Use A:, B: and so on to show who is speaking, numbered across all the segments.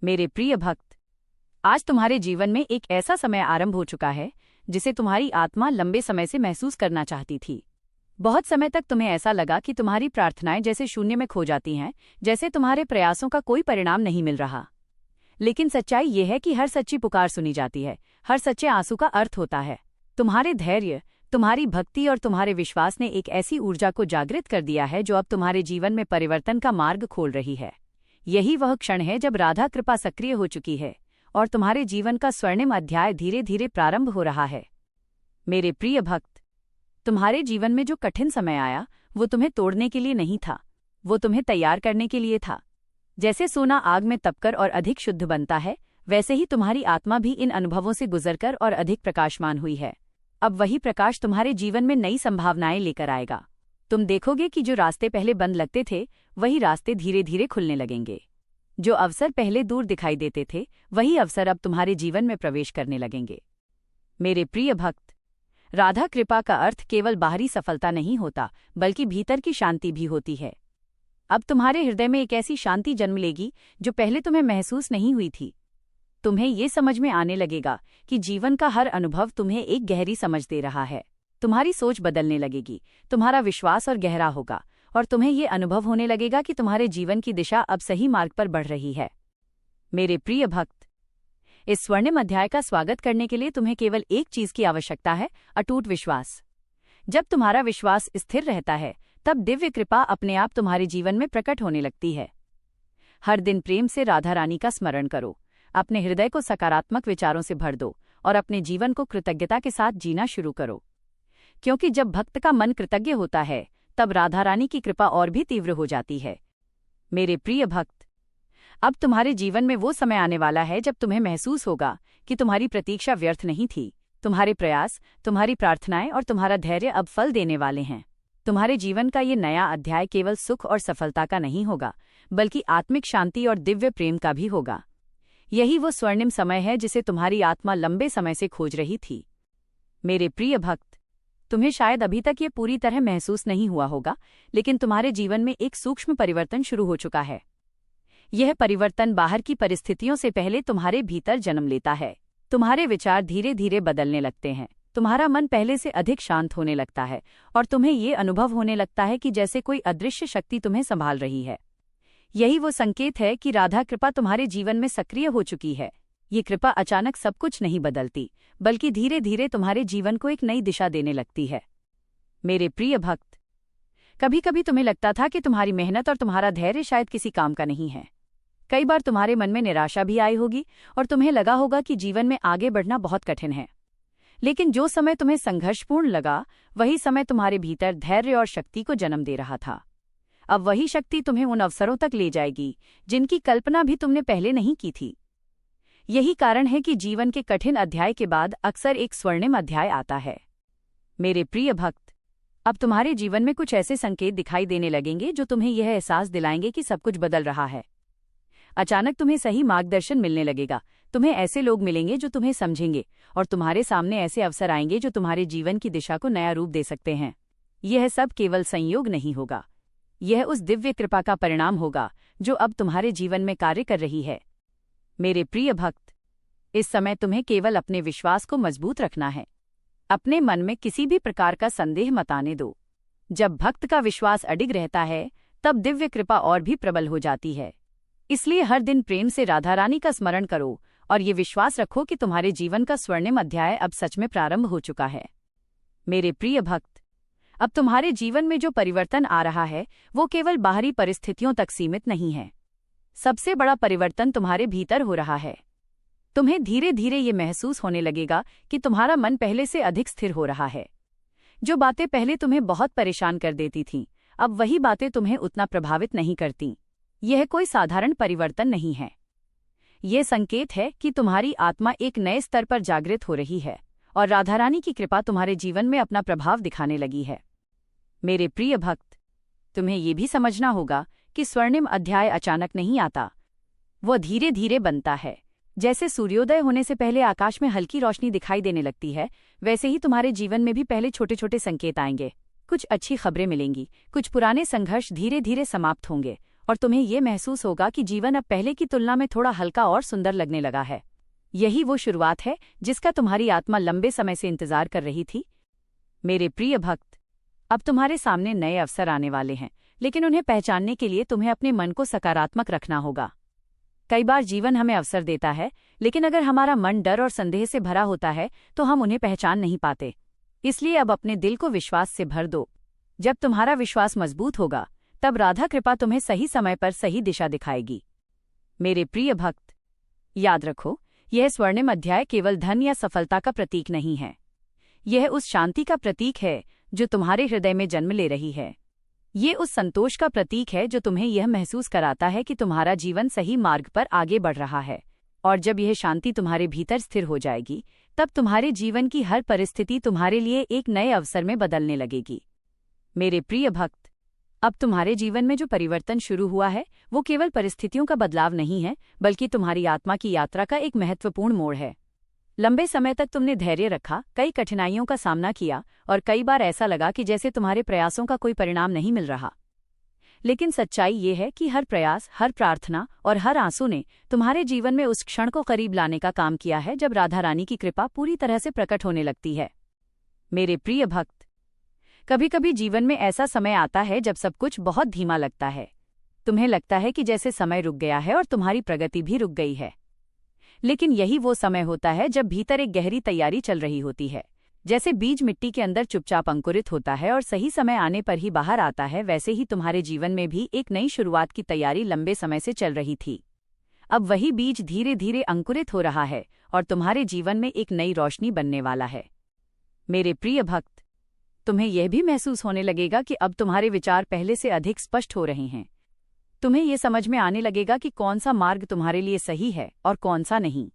A: मेरे प्रिय भक्त, आज तुम्हारे जीवन में एक ऐसा समय आरंभ हो चुका है जिसे तुम्हारी आत्मा लंबे समय से महसूस करना चाहती थी। बहुत समय तक तुम्हें ऐसा लगा कि तुम्हारी प्रार्थनाएं जैसे शून्य में खो जाती हैं, जैसे तुम्हारे प्रयासों का कोई परिणाम नहीं मिल रहा। लेकिन सच्चाई ये है कि हर सच्ची पुकार सुनी जाती है, हर सच्चे आंसू का अर्थ होता है। तुम्हारे धैर्य, तुम्हारी भक्ति और तुम्हारे विश्वास ने एक ऐसी ऊर्जा को जागृत कर दिया है जो अब तुम्हारे जीवन में परिवर्तन का मार्ग खोल रही है। यही वह क्षण है जब राधा कृपा सक्रिय हो चुकी है और तुम्हारे जीवन का स्वर्णिम अध्याय धीरे धीरे प्रारंभ हो रहा है। मेरे प्रिय भक्त, तुम्हारे जीवन में जो कठिन समय आया वो तुम्हें तोड़ने के लिए नहीं था, वो तुम्हें तैयार करने के लिए था। जैसे सोना आग में तपकर और अधिक शुद्ध बनता है, वैसे ही तुम्हारी आत्मा भी इन अनुभवों से गुजरकर और अधिक प्रकाशमान हुई है। अब वही प्रकाश तुम्हारे जीवन में नई संभावनाएं लेकर आएगा। तुम देखोगे कि जो रास्ते पहले बंद लगते थे वही रास्ते धीरे धीरे खुलने लगेंगे। जो अवसर पहले दूर दिखाई देते थे वही अवसर अब तुम्हारे जीवन में प्रवेश करने लगेंगे। मेरे प्रिय भक्त, राधा कृपा का अर्थ केवल बाहरी सफलता नहीं होता, बल्कि भीतर की शांति भी होती है। अब तुम्हारे हृदय में एक ऐसी शांति जन्म लेगी जो पहले तुम्हें महसूस नहीं हुई थी। तुम्हें ये समझ में आने लगेगा कि जीवन का हर अनुभव तुम्हें एक गहरी समझ दे रहा है। तुम्हारी सोच बदलने लगेगी, तुम्हारा विश्वास और गहरा होगा और तुम्हें ये अनुभव होने लगेगा कि तुम्हारे जीवन की दिशा अब सही मार्ग पर बढ़ रही है। मेरे प्रिय भक्त, इस स्वर्णिम अध्याय का स्वागत करने के लिए तुम्हें केवल एक चीज की आवश्यकता है, अटूट विश्वास। जब तुम्हारा विश्वास स्थिर रहता है तब दिव्य कृपा अपने आप तुम्हारे जीवन में प्रकट होने लगती है। हर दिन प्रेम से राधा रानी का स्मरण करो, अपने हृदय को सकारात्मक विचारों से भर दो और अपने जीवन को कृतज्ञता के साथ जीना शुरू करो। क्योंकि जब भक्त का मन कृतज्ञ होता है तब राधा रानी की कृपा और भी तीव्र हो जाती है। मेरे प्रिय भक्त, अब तुम्हारे जीवन में वो समय आने वाला है जब तुम्हें महसूस होगा कि तुम्हारी प्रतीक्षा व्यर्थ नहीं थी। तुम्हारे प्रयास, तुम्हारी प्रार्थनाएं और तुम्हारा धैर्य अब फल देने वाले हैं। तुम्हारे जीवन का ये नया अध्याय केवल सुख और सफलता का नहीं होगा, बल्कि आत्मिक शांति और दिव्य प्रेम का भी होगा। यही वो स्वर्णिम समय है जिसे तुम्हारी आत्मा लंबे समय से खोज रही थी। मेरे प्रिय भक्त, तुम्हें शायद अभी तक ये पूरी तरह महसूस नहीं हुआ होगा, लेकिन तुम्हारे जीवन में एक सूक्ष्म परिवर्तन शुरू हो चुका है। यह परिवर्तन बाहर की परिस्थितियों से पहले तुम्हारे भीतर जन्म लेता है। तुम्हारे विचार धीरे धीरे बदलने लगते हैं, तुम्हारा मन पहले से अधिक शांत होने लगता है और तुम्हें ये अनुभव होने लगता है कि जैसे कोई अदृश्य शक्ति तुम्हें संभाल रही है। यही वो संकेत है कि राधा कृपा तुम्हारे जीवन में सक्रिय हो चुकी है। ये कृपा अचानक सब कुछ नहीं बदलती, बल्कि धीरे धीरे तुम्हारे जीवन को एक नई दिशा देने लगती है। मेरे प्रिय भक्त, कभी कभी तुम्हें लगता था कि तुम्हारी मेहनत और तुम्हारा धैर्य शायद किसी काम का नहीं है। कई बार तुम्हारे मन में निराशा भी आई होगी और तुम्हें लगा होगा कि जीवन में आगे बढ़ना बहुत कठिन है। लेकिन जो समय तुम्हें संघर्षपूर्ण लगा, वही समय तुम्हारे भीतर धैर्य और शक्ति को जन्म दे रहा था। अब वही शक्ति तुम्हें उन अवसरों तक ले जाएगी जिनकी कल्पना भी तुमने पहले नहीं की थी। यही कारण है कि जीवन के कठिन अध्याय के बाद अक्सर एक स्वर्णिम अध्याय आता है। मेरे प्रिय भक्त, अब तुम्हारे जीवन में कुछ ऐसे संकेत दिखाई देने लगेंगे जो तुम्हें यह एहसास दिलाएंगे कि सब कुछ बदल रहा है। अचानक तुम्हें सही मार्गदर्शन मिलने लगेगा, तुम्हें ऐसे लोग मिलेंगे जो तुम्हें समझेंगे और तुम्हारे सामने ऐसे अवसर आएंगे जो तुम्हारे जीवन की दिशा को नया रूप दे सकते हैं। यह सब केवल संयोग नहीं होगा, यह उस दिव्य कृपा का परिणाम होगा जो अब तुम्हारे जीवन में कार्य कर रही है। मेरे प्रिय भक्त, इस समय तुम्हें केवल अपने विश्वास को मजबूत रखना है। अपने मन में किसी भी प्रकार का संदेह मत आने दो। जब भक्त का विश्वास अडिग रहता है तब दिव्य कृपा और भी प्रबल हो जाती है। इसलिए हर दिन प्रेम से राधा रानी का स्मरण करो और ये विश्वास रखो कि तुम्हारे जीवन का स्वर्णिम अध्याय अब सच में प्रारंभ हो चुका है। मेरे प्रिय भक्त, अब तुम्हारे जीवन में जो परिवर्तन आ रहा है वो केवल बाहरी परिस्थितियों तक सीमित नहीं है। सबसे बड़ा परिवर्तन तुम्हारे भीतर हो रहा है। तुम्हें धीरे धीरे ये महसूस होने लगेगा कि तुम्हारा मन पहले से अधिक स्थिर हो रहा है। जो बातें पहले तुम्हें बहुत परेशान कर देती थीं, अब वही बातें तुम्हें उतना प्रभावित नहीं करती। यह कोई साधारण परिवर्तन नहीं है, ये संकेत है कि तुम्हारी आत्मा एक नए स्तर पर जागृत हो रही है और राधा रानी की कृपा तुम्हारे जीवन में अपना प्रभाव दिखाने लगी है। मेरे प्रिय भक्त, तुम्हें ये भी समझना होगा कि स्वर्णिम अध्याय अचानक नहीं आता, वो धीरे धीरे बनता है। जैसे सूर्योदय होने से पहले आकाश में हल्की रोशनी दिखाई देने लगती है, वैसे ही तुम्हारे जीवन में भी पहले छोटे छोटे संकेत आएंगे। कुछ अच्छी खबरें मिलेंगी, कुछ पुराने संघर्ष धीरे धीरे समाप्त होंगे और तुम्हें ये महसूस होगा कि जीवन अब पहले की तुलना में थोड़ा हल्का और सुंदर लगने लगा है। यही वो शुरुआत है जिसका तुम्हारी आत्मा लंबे समय से इंतजार कर रही थी। मेरे प्रिय भक्त, अब तुम्हारे सामने नए अवसर आने वाले हैं, लेकिन उन्हें पहचानने के लिए तुम्हें अपने मन को सकारात्मक रखना होगा। कई बार जीवन हमें अवसर देता है, लेकिन अगर हमारा मन डर और संदेह से भरा होता है तो हम उन्हें पहचान नहीं पाते। इसलिए अब अपने दिल को विश्वास से भर दो। जब तुम्हारा विश्वास मजबूत होगा, तब राधा कृपा तुम्हें सही समय पर सही दिशा दिखाएगी। मेरे प्रिय भक्त, याद रखो, यह स्वर्णिम अध्याय केवल धन या सफलता का प्रतीक नहीं है। यह उस शांति का प्रतीक है जो तुम्हारे हृदय में जन्म ले रही है। ये उस संतोष का प्रतीक है जो तुम्हें यह महसूस कराता है कि तुम्हारा जीवन सही मार्ग पर आगे बढ़ रहा है। और जब यह शांति तुम्हारे भीतर स्थिर हो जाएगी, तब तुम्हारे जीवन की हर परिस्थिति तुम्हारे लिए एक नए अवसर में बदलने लगेगी। मेरे प्रिय भक्त, अब तुम्हारे जीवन में जो परिवर्तन शुरू हुआ है वो केवल परिस्थितियों का बदलाव नहीं है, बल्कि तुम्हारी आत्मा की यात्रा का एक महत्वपूर्ण मोड़ है। लंबे समय तक तुमने धैर्य रखा, कई कठिनाइयों का सामना किया और कई बार ऐसा लगा कि जैसे तुम्हारे प्रयासों का कोई परिणाम नहीं मिल रहा। लेकिन सच्चाई ये है कि हर प्रयास, हर प्रार्थना और हर आंसू ने तुम्हारे जीवन में उस क्षण को करीब लाने का काम किया है जब राधा रानी की कृपा पूरी तरह से प्रकट होने लगती है। मेरे प्रिय भक्त, कभी कभी जीवन में ऐसा समय आता है जब सब कुछ बहुत धीमा लगता है। तुम्हें लगता है कि जैसे समय रुक गया है और तुम्हारी प्रगति भी रुक गई है। लेकिन यही वो समय होता है जब भीतर एक गहरी तैयारी चल रही होती है। जैसे बीज मिट्टी के अंदर चुपचाप अंकुरित होता है और सही समय आने पर ही बाहर आता है, वैसे ही तुम्हारे जीवन में भी एक नई शुरुआत की तैयारी लंबे समय से चल रही थी। अब वही बीज धीरे धीरे अंकुरित हो रहा है और तुम्हारे जीवन में एक नई रोशनी बनने वाला है। मेरे प्रिय भक्त, तुम्हें यह भी महसूस होने लगेगा कि अब तुम्हारे विचार पहले से अधिक स्पष्ट हो रहे हैं। तुम्हें यह समझ में आने लगेगा कि कौन सा मार्ग तुम्हारे लिए सही है और कौन सा नहीं।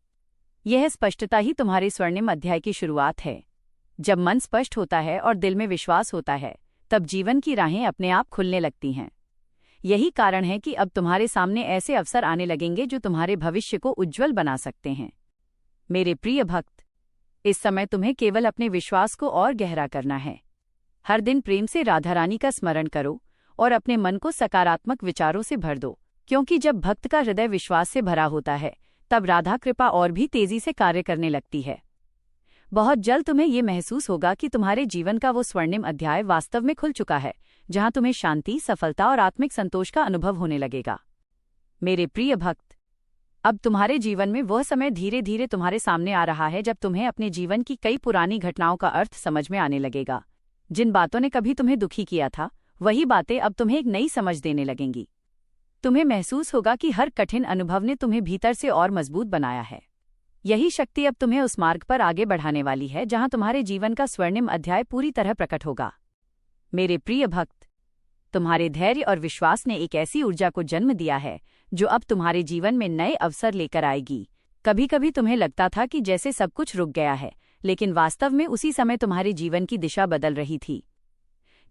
A: यह स्पष्टता ही तुम्हारे स्वर्णिम अध्याय की शुरुआत है। जब मन स्पष्ट होता है और दिल में विश्वास होता है, तब जीवन की राहें अपने आप खुलने लगती हैं। यही कारण है कि अब तुम्हारे सामने ऐसे अवसर आने लगेंगे जो तुम्हारे भविष्य को उज्ज्वल बना सकते हैं। मेरे प्रिय भक्त, इस समय तुम्हें केवल अपने विश्वास को और गहरा करना है। हर दिन प्रेम से राधा रानी का स्मरण करो और अपने मन को सकारात्मक विचारों से भर दो, क्योंकि जब भक्त का हृदय विश्वास से भरा होता है, तब राधा कृपा और भी तेजी से कार्य करने लगती है। बहुत जल्द तुम्हें ये महसूस होगा कि तुम्हारे जीवन का वो स्वर्णिम अध्याय वास्तव में खुल चुका है, जहां तुम्हें शांति, सफलता और आत्मिक संतोष का अनुभव होने लगेगा। मेरे प्रिय भक्त, अब तुम्हारे जीवन में वह समय धीरे धीरे तुम्हारे सामने आ रहा है जब तुम्हें अपने जीवन की कई पुरानी घटनाओं का अर्थ समझ में आने लगेगा। जिन बातों ने कभी तुम्हें दुखी किया था, वही बातें अब तुम्हें एक नई समझ देने लगेंगी। तुम्हें महसूस होगा कि हर कठिन अनुभव ने तुम्हें भीतर से और मजबूत बनाया है। यही शक्ति अब तुम्हें उस मार्ग पर आगे बढ़ाने वाली है जहां तुम्हारे जीवन का स्वर्णिम अध्याय पूरी तरह प्रकट होगा। मेरे प्रिय भक्त, तुम्हारे धैर्य और विश्वास ने एक ऐसी ऊर्जा को जन्म दिया है जो अब तुम्हारे जीवन में नए अवसर लेकर आएगी। कभी कभी तुम्हें लगता था कि जैसे सब कुछ रुक गया है, लेकिन वास्तव में उसी समय तुम्हारे जीवन की दिशा बदल रही थी।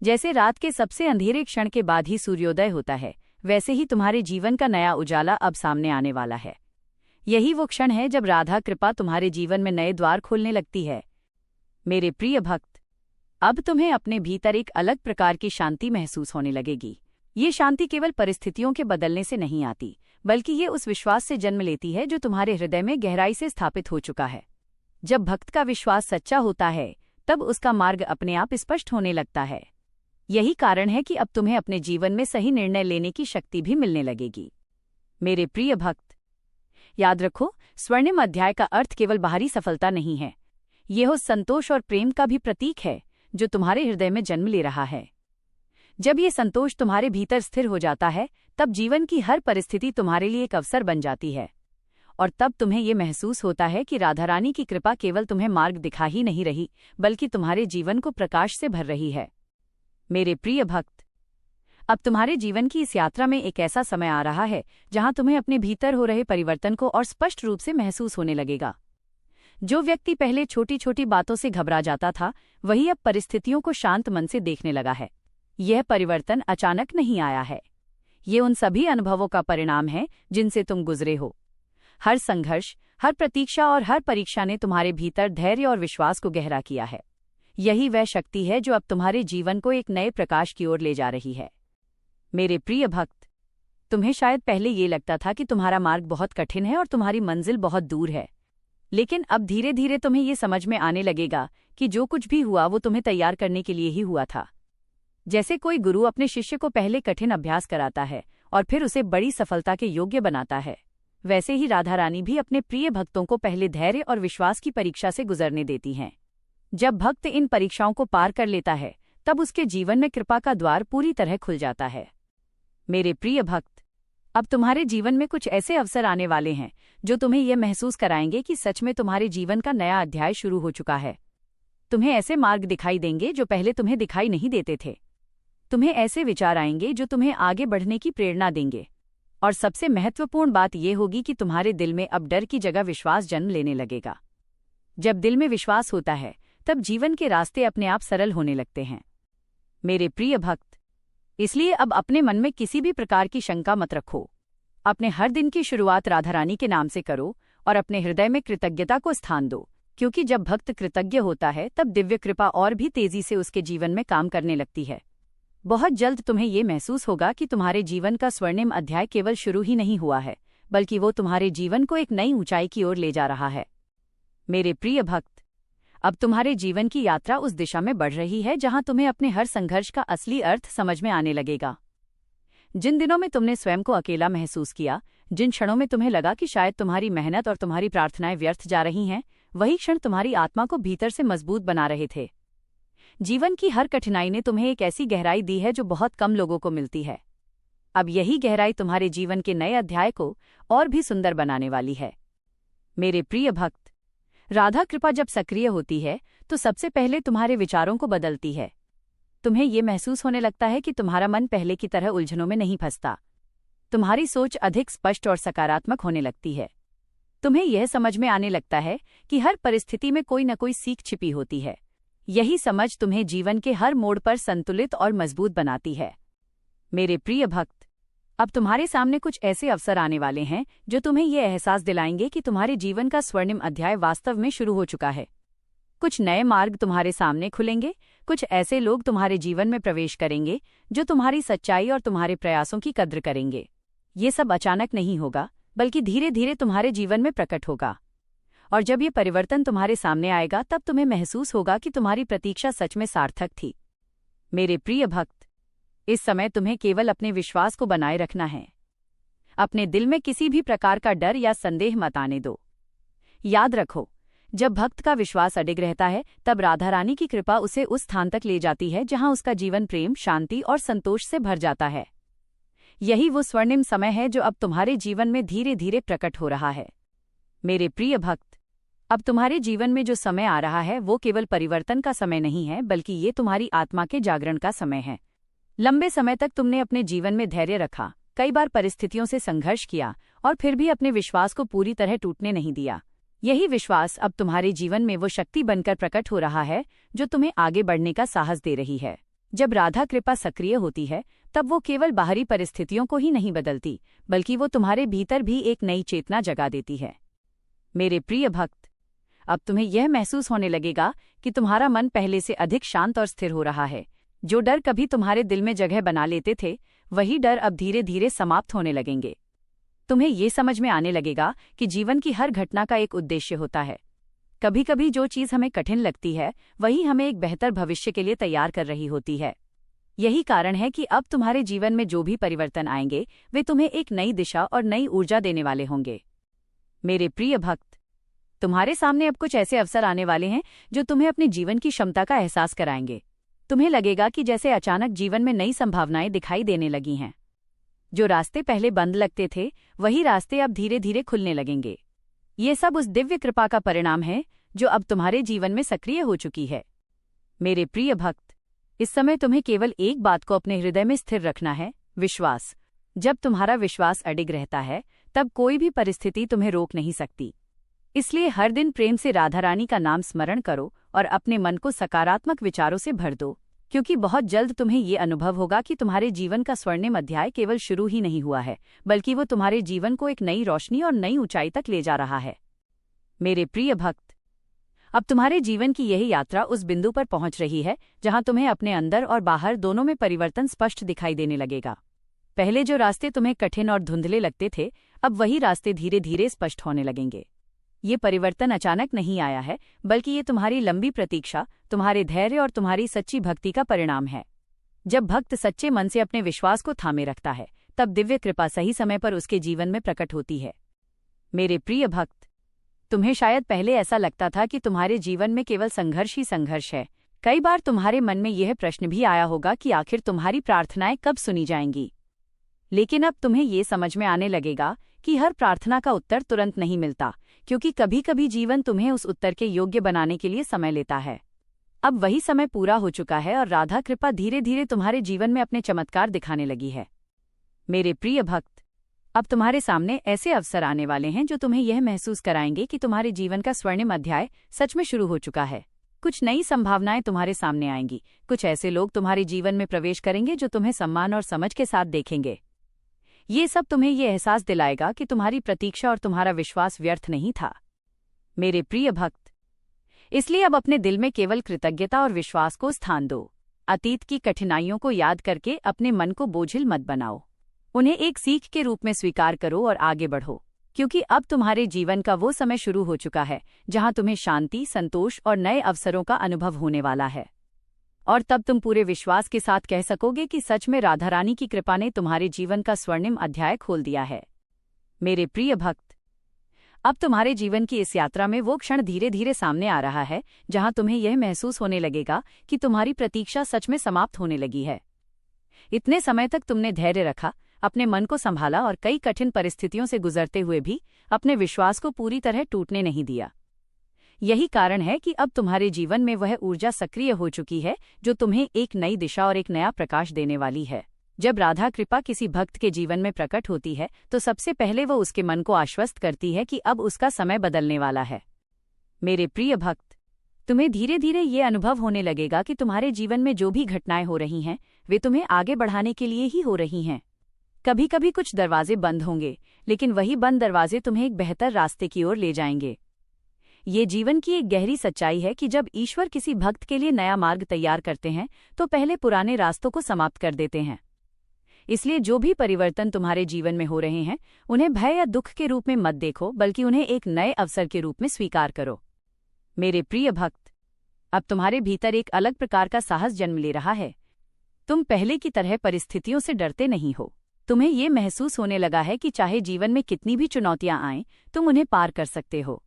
A: जैसे रात के सबसे अंधेरे क्षण के बाद ही सूर्योदय होता है, वैसे ही तुम्हारे जीवन का नया उजाला अब सामने आने वाला है। यही वो क्षण है जब राधा कृपा तुम्हारे जीवन में नए द्वार खोलने लगती है। मेरे प्रिय भक्त, अब तुम्हें अपने भीतर एक अलग प्रकार की शांति महसूस होने लगेगी। ये शांति केवल परिस्थितियों के बदलने से नहीं आती, बल्कि ये उस विश्वास से जन्म लेती है जो तुम्हारे हृदय में गहराई से स्थापित हो चुका है। जब भक्त का विश्वास सच्चा होता है, तब उसका मार्ग अपने आप स्पष्ट होने लगता है। यही कारण है कि अब तुम्हें अपने जीवन में सही निर्णय लेने की शक्ति भी मिलने लगेगी। मेरे प्रिय भक्त, याद रखो, स्वर्णिम अध्याय का अर्थ केवल बाहरी सफलता नहीं है। यह संतोष और प्रेम का भी प्रतीक है जो तुम्हारे हृदय में जन्म ले रहा है। जब ये संतोष तुम्हारे भीतर स्थिर हो जाता है, तब जीवन की हर परिस्थिति तुम्हारे लिए एक अवसर बन जाती है। और तब तुम्हें ये महसूस होता है कि राधा रानी की कृपा केवल तुम्हें मार्ग दिखा ही नहीं रही, बल्कि तुम्हारे जीवन को प्रकाश से भर रही है। मेरे प्रिय भक्त, अब तुम्हारे जीवन की इस यात्रा में एक ऐसा समय आ रहा है जहां तुम्हें अपने भीतर हो रहे परिवर्तन को और स्पष्ट रूप से महसूस होने लगेगा। जो व्यक्ति पहले छोटी छोटी बातों से घबरा जाता था, वही अब परिस्थितियों को शांत मन से देखने लगा है। यह परिवर्तन अचानक नहीं आया है। ये उन सभी अनुभवों का परिणाम है जिनसे तुम गुजरे हो। हर संघर्ष, हर प्रतीक्षा और हर परीक्षा ने तुम्हारे भीतर धैर्य और विश्वास को गहरा किया है। यही वह शक्ति है जो अब तुम्हारे जीवन को एक नए प्रकाश की ओर ले जा रही है। मेरे प्रिय भक्त, तुम्हें शायद पहले ये लगता था कि तुम्हारा मार्ग बहुत कठिन है और तुम्हारी मंजिल बहुत दूर है, लेकिन अब धीरे धीरे तुम्हें ये समझ में आने लगेगा कि जो कुछ भी हुआ वो तुम्हें तैयार करने के लिए ही हुआ था। जैसे कोई गुरु अपने शिष्य को पहले कठिन अभ्यास कराता है और फिर उसे बड़ी सफलता के योग्य बनाता है, वैसे ही राधा रानी भी अपने प्रिय भक्तों को पहले धैर्य और विश्वास की परीक्षा से गुजरने देती हैं। जब भक्त इन परीक्षाओं को पार कर लेता है, तब उसके जीवन में कृपा का द्वार पूरी तरह खुल जाता है। मेरे प्रिय भक्त, अब तुम्हारे जीवन में कुछ ऐसे अवसर आने वाले हैं जो तुम्हें यह महसूस कराएंगे कि सच में तुम्हारे जीवन का नया अध्याय शुरू हो चुका है। तुम्हें ऐसे मार्ग दिखाई देंगे जो पहले तुम्हें दिखाई नहीं देते थे। तुम्हें ऐसे विचार आएंगे जो तुम्हें आगे बढ़ने की प्रेरणा देंगे। और सबसे महत्वपूर्ण बात यह होगी कि तुम्हारे दिल में अब डर की जगह विश्वास जन्म लेने लगेगा। जब दिल में विश्वास होता है, तब जीवन के रास्ते अपने आप सरल होने लगते हैं। मेरे प्रिय भक्त, इसलिए अब अपने मन में किसी भी प्रकार की शंका मत रखो। अपने हर दिन की शुरुआत राधा रानी के नाम से करो और अपने हृदय में कृतज्ञता को स्थान दो, क्योंकि जब भक्त कृतज्ञ होता है तब दिव्य कृपा और भी तेजी से उसके जीवन में काम करने लगती है। बहुत जल्द तुम्हें ये महसूस होगा कि तुम्हारे जीवन का स्वर्णिम अध्याय केवल शुरू ही नहीं हुआ है, बल्कि वो तुम्हारे जीवन को एक नई ऊंचाई की ओर ले जा रहा है। मेरे प्रिय भक्त, अब तुम्हारे जीवन की यात्रा उस दिशा में बढ़ रही है जहां तुम्हें अपने हर संघर्ष का असली अर्थ समझ में आने लगेगा। जिन दिनों में तुमने स्वयं को अकेला महसूस किया, जिन क्षणों में तुम्हें लगा कि शायद तुम्हारी मेहनत और तुम्हारी प्रार्थनाएं व्यर्थ जा रही हैं, वही क्षण तुम्हारी आत्मा को भीतर से मजबूत बना रहे थे। जीवन की हर कठिनाई ने तुम्हें एक ऐसी गहराई दी है जो बहुत कम लोगों को मिलती है। अब यही गहराई तुम्हारे जीवन के नए अध्याय को और भी सुंदर बनाने वाली है। मेरे प्रिय भक्त, राधा कृपा जब सक्रिय होती है तो सबसे पहले तुम्हारे विचारों को बदलती है। तुम्हें ये महसूस होने लगता है कि तुम्हारा मन पहले की तरह उलझनों में नहीं फंसता। तुम्हारी सोच अधिक स्पष्ट और सकारात्मक होने लगती है। तुम्हें यह समझ में आने लगता है कि हर परिस्थिति में कोई न कोई सीख छिपी होती है। यही समझ तुम्हें जीवन के हर मोड़ पर संतुलित और मजबूत बनाती है। मेरे प्रिय भक्त, अब तुम्हारे सामने कुछ ऐसे अवसर आने वाले हैं जो तुम्हें यह एहसास दिलाएंगे कि तुम्हारे जीवन का स्वर्णिम अध्याय वास्तव में शुरू हो चुका है। कुछ नए मार्ग तुम्हारे सामने खुलेंगे, कुछ ऐसे लोग तुम्हारे जीवन में प्रवेश करेंगे जो तुम्हारी सच्चाई और तुम्हारे प्रयासों की कद्र करेंगे। ये सब अचानक नहीं होगा, बल्कि धीरे धीरे तुम्हारे जीवन में प्रकट होगा। और जब ये परिवर्तन तुम्हारे सामने आएगा, तब तुम्हें महसूस होगा कि तुम्हारी प्रतीक्षा सच में सार्थक थी। मेरे प्रिय भक्त, इस समय तुम्हें केवल अपने विश्वास को बनाए रखना है। अपने दिल में किसी भी प्रकार का डर या संदेह मत आने दो। याद रखो, जब भक्त का विश्वास अडिग रहता है, तब राधा रानी की कृपा उसे उस स्थान तक ले जाती है जहां उसका जीवन प्रेम, शांति और संतोष से भर जाता है। यही वो स्वर्णिम समय है जो अब तुम्हारे जीवन में धीरे धीरे प्रकट हो रहा है। मेरे प्रिय भक्त, अब तुम्हारे जीवन में जो समय आ रहा है वो केवल परिवर्तन का समय नहीं है, बल्कि ये तुम्हारी आत्मा के जागरण का समय है। लंबे समय तक तुमने अपने जीवन में धैर्य रखा, कई बार परिस्थितियों से संघर्ष किया और फिर भी अपने विश्वास को पूरी तरह टूटने नहीं दिया। यही विश्वास अब तुम्हारे जीवन में वो शक्ति बनकर प्रकट हो रहा है जो तुम्हें आगे बढ़ने का साहस दे रही है। जब राधा कृपा सक्रिय होती है, तब वो केवल बाहरी परिस्थितियों को ही नहीं बदलती, बल्कि वो तुम्हारे भीतर भी एक नई चेतना जगा देती है। मेरे प्रिय भक्त, अब तुम्हें यह महसूस होने लगेगा कि तुम्हारा मन पहले से अधिक शांत और स्थिर हो रहा है। जो डर कभी तुम्हारे दिल में जगह बना लेते थे, वही डर अब धीरे धीरे समाप्त होने लगेंगे। तुम्हें ये समझ में आने लगेगा कि जीवन की हर घटना का एक उद्देश्य होता है। कभी कभी जो चीज़ हमें कठिन लगती है, वही हमें एक बेहतर भविष्य के लिए तैयार कर रही होती है। यही कारण है कि अब तुम्हारे जीवन में जो भी परिवर्तन आएंगे, वे तुम्हें एक नई दिशा और नई ऊर्जा देने वाले होंगे। मेरे प्रिय भक्त, तुम्हारे सामने अब कुछ ऐसे अवसर आने वाले हैं जो तुम्हें अपने जीवन की क्षमता का एहसास कराएंगे। तुम्हें लगेगा कि जैसे अचानक जीवन में नई संभावनाएं दिखाई देने लगी हैं। जो रास्ते पहले बंद लगते थे, वही रास्ते अब धीरे धीरे खुलने लगेंगे। ये सब उस दिव्य कृपा का परिणाम है जो अब तुम्हारे जीवन में सक्रिय हो चुकी है। मेरे प्रिय भक्त, इस समय तुम्हें केवल एक बात को अपने हृदय में स्थिर रखना है, विश्वास। जब तुम्हारा विश्वास अडिग रहता है, तब कोई भी परिस्थिति तुम्हें रोक नहीं सकती। इसलिए हर दिन प्रेम से राधा रानी का नाम स्मरण करो और अपने मन को सकारात्मक विचारों से भर दो, क्योंकि बहुत जल्द तुम्हें ये अनुभव होगा कि तुम्हारे जीवन का स्वर्णिम अध्याय केवल शुरू ही नहीं हुआ है, बल्कि वो तुम्हारे जीवन को एक नई रोशनी और नई ऊंचाई तक ले जा रहा है। मेरे प्रिय भक्त, अब तुम्हारे जीवन की यही यात्रा उस बिंदु पर पहुंच रही है जहां तुम्हें अपने अंदर और बाहर दोनों में परिवर्तन स्पष्ट दिखाई देने लगेगा। पहले जो रास्ते तुम्हें कठिन और धुंधले लगते थे, अब वही रास्ते धीरे धीरे स्पष्ट होने लगेंगे। ये परिवर्तन अचानक नहीं आया है, बल्कि ये तुम्हारी लंबी प्रतीक्षा, तुम्हारे धैर्य और तुम्हारी सच्ची भक्ति का परिणाम है। जब भक्त सच्चे मन से अपने विश्वास को थामे रखता है, तब दिव्य कृपा सही समय पर उसके जीवन में प्रकट होती है। मेरे प्रिय भक्त, तुम्हें शायद पहले ऐसा लगता था कि तुम्हारे जीवन में केवल संघर्ष ही संघर्ष है। कई बार तुम्हारे मन में यह प्रश्न भी आया होगा कि आखिर तुम्हारी प्रार्थनाएं कब सुनी जाएंगी। लेकिन अब तुम्हें ये समझ में आने लगेगा कि हर प्रार्थना का उत्तर तुरंत नहीं मिलता, क्योंकि कभी कभी जीवन तुम्हें उस उत्तर के योग्य बनाने के लिए समय लेता है। अब वही समय पूरा हो चुका है और राधा कृपा धीरे धीरे तुम्हारे जीवन में अपने चमत्कार दिखाने लगी है। मेरे प्रिय भक्त, अब तुम्हारे सामने ऐसे अवसर आने वाले हैं जो तुम्हें यह महसूस कराएंगे कि तुम्हारे जीवन का स्वर्णिम अध्याय सच में शुरू हो चुका है। कुछ नई संभावनाएं तुम्हारे सामने आएंगी। कुछ ऐसे लोग तुम्हारे जीवन में प्रवेश करेंगे जो तुम्हें सम्मान और समझ के साथ देखेंगे। ये सब तुम्हें ये एहसास दिलाएगा कि तुम्हारी प्रतीक्षा और तुम्हारा विश्वास व्यर्थ नहीं था। मेरे प्रिय भक्त, इसलिए अब अपने दिल में केवल कृतज्ञता और विश्वास को स्थान दो। अतीत की कठिनाइयों को याद करके अपने मन को बोझिल मत बनाओ। उन्हें एक सीख के रूप में स्वीकार करो और आगे बढ़ो, क्योंकि अब तुम्हारे जीवन का वो समय शुरू हो चुका है जहां तुम्हें शांति, संतोष और नए अवसरों का अनुभव होने वाला है। और तब तुम पूरे विश्वास के साथ कह सकोगे कि सच में राधा रानी की कृपा ने तुम्हारे जीवन का स्वर्णिम अध्याय खोल दिया है। मेरे प्रिय भक्त, अब तुम्हारे जीवन की इस यात्रा में वो क्षण धीरे धीरे सामने आ रहा है जहां तुम्हें यह महसूस होने लगेगा कि तुम्हारी प्रतीक्षा सच में समाप्त होने लगी है। इतने समय तक तुमने धैर्य रखा, अपने मन को संभाला और कई कठिन परिस्थितियों से गुजरते हुए भी अपने विश्वास को पूरी तरह टूटने नहीं दिया। यही कारण है कि अब तुम्हारे जीवन में वह ऊर्जा सक्रिय हो चुकी है जो तुम्हें एक नई दिशा और एक नया प्रकाश देने वाली है। जब राधा कृपा किसी भक्त के जीवन में प्रकट होती है तो सबसे पहले वो उसके मन को आश्वस्त करती है कि अब उसका समय बदलने वाला है। मेरे प्रिय भक्त, तुम्हें धीरे धीरे ये अनुभव होने लगेगा कि तुम्हारे जीवन में जो भी घटनाएं हो रही हैं, वे तुम्हें आगे बढ़ाने के लिए ही हो रही हैं। कभी कभी कुछ दरवाजे बंद होंगे, लेकिन वही बंद दरवाजे तुम्हें एक बेहतर रास्ते की ओर ले जाएंगे। ये जीवन की एक गहरी सच्चाई है कि जब ईश्वर किसी भक्त के लिए नया मार्ग तैयार करते हैं तो पहले पुराने रास्तों को समाप्त कर देते हैं। इसलिए जो भी परिवर्तन तुम्हारे जीवन में हो रहे हैं, उन्हें भय या दुख के रूप में मत देखो, बल्कि उन्हें एक नए अवसर के रूप में स्वीकार करो। मेरे प्रिय भक्त, अब तुम्हारे भीतर एक अलग प्रकार का साहस जन्म ले रहा है। तुम पहले की तरह परिस्थितियों से डरते नहीं हो। तुम्हें ये महसूस होने लगा है कि चाहे जीवन में कितनी भी चुनौतियां आएं, तुम उन्हें पार कर सकते हो।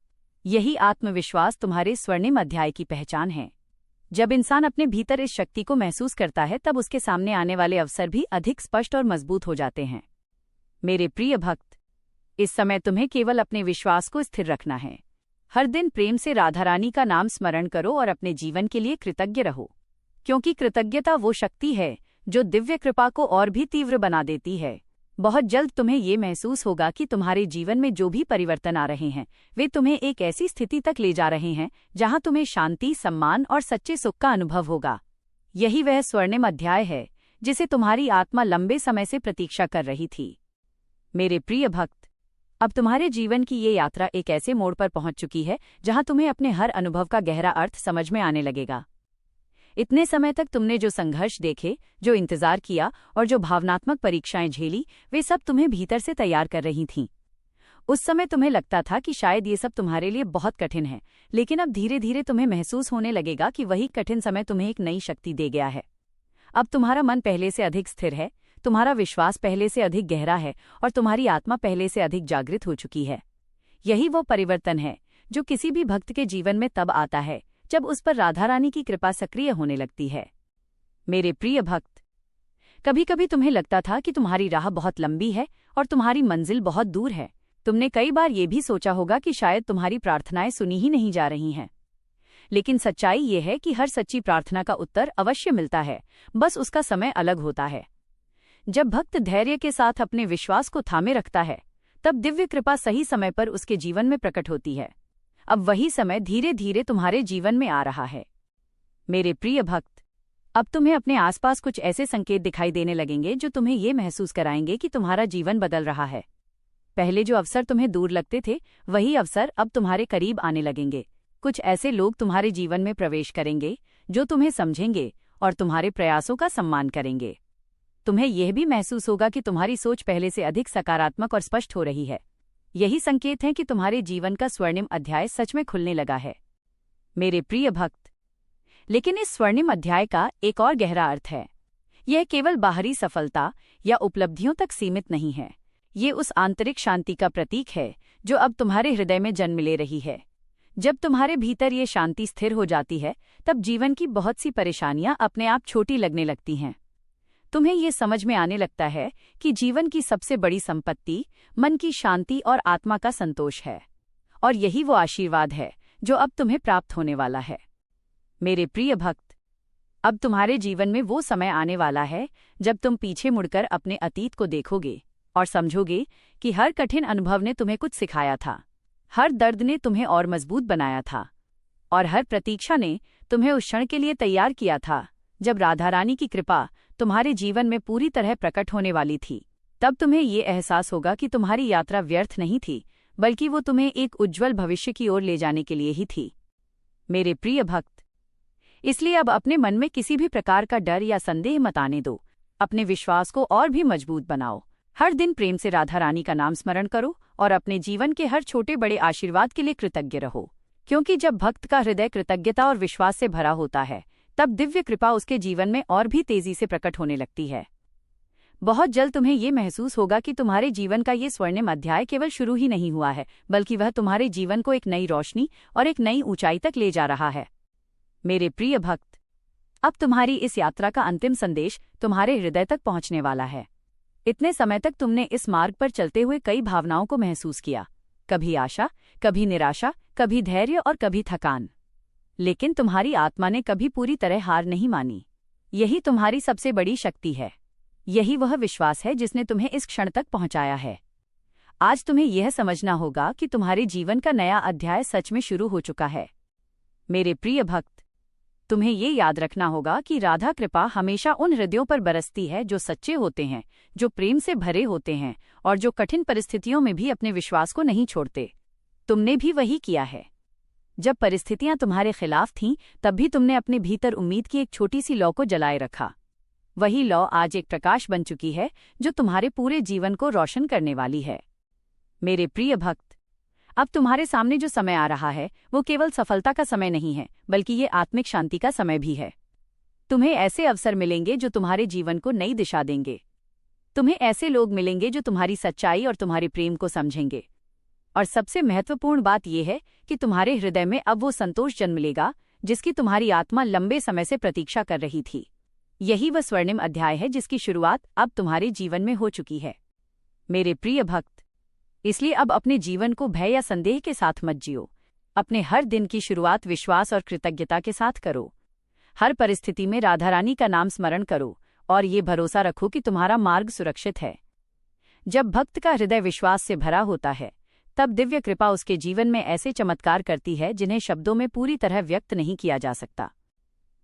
A: यही आत्मविश्वास तुम्हारे स्वर्णिम अध्याय की पहचान है। जब इंसान अपने भीतर इस शक्ति को महसूस करता है, तब उसके सामने आने वाले अवसर भी अधिक स्पष्ट और मजबूत हो जाते हैं। मेरे प्रिय भक्त, इस समय तुम्हें केवल अपने विश्वास को स्थिर रखना है। हर दिन प्रेम से राधा रानी का नाम स्मरण करो और अपने जीवन के लिए कृतज्ञ रहो, क्योंकि कृतज्ञता वो शक्ति है जो दिव्य कृपा को और भी तीव्र बना देती है। बहुत जल्द तुम्हें ये महसूस होगा कि तुम्हारे जीवन में जो भी परिवर्तन आ रहे हैं, वे तुम्हें एक ऐसी स्थिति तक ले जा रहे हैं जहां तुम्हें शांति, सम्मान और सच्चे सुख का अनुभव होगा। यही वह स्वर्णिम अध्याय है जिसे तुम्हारी आत्मा लंबे समय से प्रतीक्षा कर रही थी। मेरे प्रिय भक्त, अब तुम्हारे जीवन की ये यात्रा एक ऐसे मोड़ पर पहुंच चुकी है जहां तुम्हें अपने हर अनुभव का गहरा अर्थ समझ में आने लगेगा। इतने समय तक तुमने जो संघर्ष देखे, जो इंतजार किया और जो भावनात्मक परीक्षाएं झेली, वे सब तुम्हें भीतर से तैयार कर रही थीं। उस समय तुम्हें लगता था कि शायद ये सब तुम्हारे लिए बहुत कठिन है, लेकिन अब धीरे धीरे तुम्हें महसूस होने लगेगा कि वही कठिन समय तुम्हें एक नई शक्ति दे गया है। अब तुम्हारा मन पहले से अधिक स्थिर है, तुम्हारा विश्वास पहले से अधिक गहरा है और तुम्हारी आत्मा पहले से अधिक जागृत हो चुकी है। यही वो परिवर्तन है जो किसी भी भक्त के जीवन में तब आता है जब उस पर राधा रानी की कृपा सक्रिय होने लगती है। मेरे प्रिय भक्त, कभी कभी तुम्हें लगता था कि तुम्हारी राह बहुत लंबी है और तुम्हारी मंजिल बहुत दूर है। तुमने कई बार ये भी सोचा होगा कि शायद तुम्हारी प्रार्थनाएं सुनी ही नहीं जा रही हैं। लेकिन सच्चाई ये है कि हर सच्ची प्रार्थना का उत्तर अवश्य मिलता है, बस उसका समय अलग होता है। जब भक्त धैर्य के साथ अपने विश्वास को थामे रखता है, तब दिव्य कृपा सही समय पर उसके जीवन में प्रकट होती है। अब वही समय धीरे धीरे तुम्हारे जीवन में आ रहा है। मेरे प्रिय भक्त, अब तुम्हें अपने आसपास कुछ ऐसे संकेत दिखाई देने लगेंगे जो तुम्हें ये महसूस कराएंगे कि तुम्हारा जीवन बदल रहा है। पहले जो अवसर तुम्हें दूर लगते थे, वही अवसर अब तुम्हारे करीब आने लगेंगे। कुछ ऐसे लोग तुम्हारे जीवन में प्रवेश करेंगे जो तुम्हें समझेंगे और तुम्हारे प्रयासों का सम्मान करेंगे। तुम्हें यह भी महसूस होगा कि तुम्हारी सोच पहले से अधिक सकारात्मक और स्पष्ट हो रही है। यही संकेत है कि तुम्हारे जीवन का स्वर्णिम अध्याय सच में खुलने लगा है, मेरे प्रिय भक्त। लेकिन इस स्वर्णिम अध्याय का एक और गहरा अर्थ है। यह केवल बाहरी सफलता या उपलब्धियों तक सीमित नहीं है। ये उस आंतरिक शांति का प्रतीक है जो अब तुम्हारे हृदय में जन्म ले रही है। जब तुम्हारे भीतर ये शांति स्थिर हो जाती है, तब जीवन की बहुत सी परेशानियां अपने आप छोटी लगने लगती हैं। तुम्हें ये समझ में आने लगता है कि जीवन की सबसे बड़ी संपत्ति मन की शांति और आत्मा का संतोष है, और यही वो आशीर्वाद है जो अब तुम्हें प्राप्त होने वाला है, मेरे प्रिय भक्त। अब तुम्हारे जीवन में वो समय आने वाला है जब तुम पीछे मुड़कर अपने अतीत को देखोगे और समझोगे कि हर कठिन अनुभव ने तुम्हें कुछ सिखाया था, हर दर्द ने तुम्हें और मजबूत बनाया था, और हर प्रतीक्षा ने तुम्हें उस क्षण के लिए तैयार किया था जब राधा रानी की कृपा तुम्हारे जीवन में पूरी तरह प्रकट होने वाली थी। तब तुम्हें ये एहसास होगा कि तुम्हारी यात्रा व्यर्थ नहीं थी, बल्कि वो तुम्हें एक उज्ज्वल भविष्य की ओर ले जाने के लिए ही थी, मेरे प्रिय भक्त। इसलिए अब अपने मन में किसी भी प्रकार का डर या संदेह मत आने दो। अपने विश्वास को और भी मजबूत बनाओ। हर दिन प्रेम से राधा रानी का नाम स्मरण करो और अपने जीवन के हर छोटे बड़े आशीर्वाद के लिए कृतज्ञ रहो, क्योंकि जब भक्त का हृदय कृतज्ञता और विश्वास से भरा होता है, तब दिव्य कृपा उसके जीवन में और भी तेजी से प्रकट होने लगती है। बहुत जल्द तुम्हें ये महसूस होगा कि तुम्हारे जीवन का ये स्वर्णिम अध्याय केवल शुरू ही नहीं हुआ है, बल्कि वह तुम्हारे जीवन को एक नई रोशनी और एक नई ऊंचाई तक ले जा रहा है, मेरे प्रिय भक्त। अब तुम्हारी इस यात्रा का अंतिम संदेश तुम्हारे हृदय तक पहुंचने वाला है। इतने समय तक तुमने इस मार्ग पर चलते हुए कई भावनाओं को महसूस किया, कभी आशा, कभी निराशा, कभी धैर्य और कभी थकान। लेकिन तुम्हारी आत्मा ने कभी पूरी तरह हार नहीं मानी। यही तुम्हारी सबसे बड़ी शक्ति है। यही वह विश्वास है जिसने तुम्हें इस क्षण तक पहुंचाया है। आज तुम्हें यह समझना होगा कि तुम्हारे जीवन का नया अध्याय सच में शुरू हो चुका है, मेरे प्रिय भक्त। तुम्हें ये याद रखना होगा कि राधा कृपा हमेशा उन हृदयों पर बरसती है जो सच्चे होते हैं, जो प्रेम से भरे होते हैं और जो कठिन परिस्थितियों में भी अपने विश्वास को नहीं छोड़ते। तुमने भी वही किया है। जब परिस्थितियां तुम्हारे खिलाफ थीं, तब भी तुमने अपने भीतर उम्मीद की एक छोटी सी लौ को जलाए रखा। वही लौ आज एक प्रकाश बन चुकी है जो तुम्हारे पूरे जीवन को रोशन करने वाली है, मेरे प्रिय भक्त। अब तुम्हारे सामने जो समय आ रहा है वो केवल सफलता का समय नहीं है, बल्कि ये आत्मिक शांति का समय भी है। तुम्हें ऐसे अवसर मिलेंगे जो तुम्हारे जीवन को नई दिशा देंगे। तुम्हें ऐसे लोग मिलेंगे जो तुम्हारी सच्चाई और तुम्हारे प्रेम को समझेंगे। और सबसे महत्वपूर्ण बात यह है कि तुम्हारे हृदय में अब वो संतोष जन्म लेगा जिसकी तुम्हारी आत्मा लंबे समय से प्रतीक्षा कर रही थी। यही वह स्वर्णिम अध्याय है जिसकी शुरुआत अब तुम्हारे जीवन में हो चुकी है, मेरे प्रिय भक्त। इसलिए अब अपने जीवन को भय या संदेह के साथ मत जियो। अपने हर दिन की शुरुआत विश्वास और कृतज्ञता के साथ करो। हर परिस्थिति में राधा रानी का नाम स्मरण करो और ये भरोसा रखो कि तुम्हारा मार्ग सुरक्षित है। जब भक्त का हृदय विश्वास से भरा होता है, तब दिव्य कृपा उसके जीवन में ऐसे चमत्कार करती है जिन्हें शब्दों में पूरी तरह व्यक्त नहीं किया जा सकता,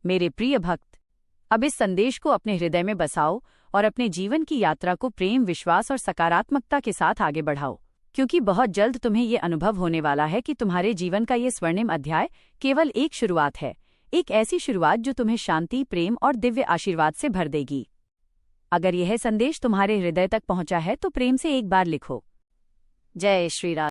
A: मेरे प्रिय भक्त। अब इस संदेश को अपने हृदय में बसाओ और अपने जीवन की यात्रा को प्रेम, विश्वास और सकारात्मकता के साथ आगे बढ़ाओ, क्योंकि बहुत जल्द तुम्हें ये अनुभव होने वाला है कि तुम्हारे जीवन का ये स्वर्णिम अध्याय केवल एक शुरुआत है, एक ऐसी शुरुआत जो तुम्हें शांति, प्रेम और दिव्य आशीर्वाद से भर देगी। अगर यह संदेश तुम्हारे हृदय तक पहुंचा है तो प्रेम से एक बार लिखो, जय श्री राधे।